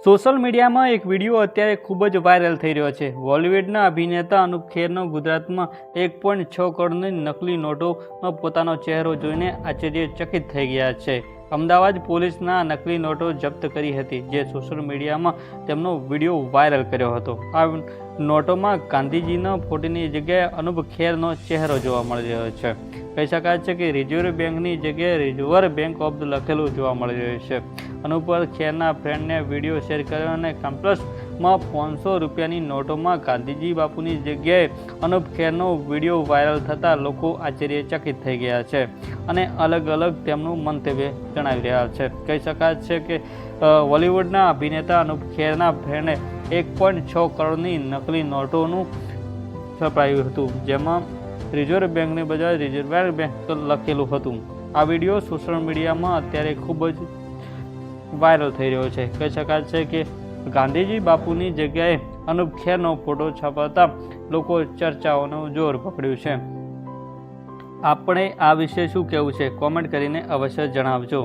Social મીડિયામાં એક video અત્યારે ખૂબ જ વાયરલ થઈ રહ્યો છે। બોલિવૂડના અભિનેતા અનુપ ખેરનો ગુજરાતમાં 1.6 કરોડની નકલી નોટોમાં પોતાનો ચહેરો જોઈને આશ્ચર્યચકિત થઈ ગયા છે। અમદાવાદ પોલીસના નકલી નોટો જપ્ત કરી હતી, જે સોશિયલ મીડિયામાં તેમનો વિડીયો વાયરલ કર્યો હતો। આ નોટોમાં ગાંધીજીના ફોટોની જગ્યાએ અનુપ ખેરનો ચહેરો જોવા મળી રહ્યો છે। કહી શકાય છે કે રિઝર્વ બેંકની જગ્યાએ રિઝર્વ બેંક ઓફ લખેલું જોવા મળી રહ્યું છે। અનુપ ખેરના ફ્રેન્ડને વિડીયો શેર કર્યો અને કેમ્પસમાં 500 રૂપિયાની નોટોમાં ગાંધીજી બાપુની જગ્યાએ અનુપ ખેરનો વિડીયો વાયરલ થતાં લોકો આશ્ચર્યચકિત થઈ ગયા છે અને અલગ અલગ તેમનું મંતવ્ય જણાવી રહ્યા છે। કહી શકાય છે કે બોલિવૂડના અભિનેતા અનુપ ખેરના ફ્રેન્ડે 1.6 કરોડની નકલી નોટોનું છપાયું હતું, જેમાં રિઝર્વ બેંકની બજારે રિઝર્વ બેંક લખેલું હતું। આ વિડીયો સોશિયલ મીડિયામાં અત્યારે ખૂબ જ વાયરલ થઈ રહ્યો છે। કહી શકાય છે કે ગાંધીજી બાપુની જગ્યાએ અનુપ ખેરનો ફોટો છપાતા લોકો ચર્ચાઓનું જોર પકડ્યું છે। આપણે આ વિશે શું કહેવું છે, કોમેન્ટ કરીને અવશ્ય જણાવજો।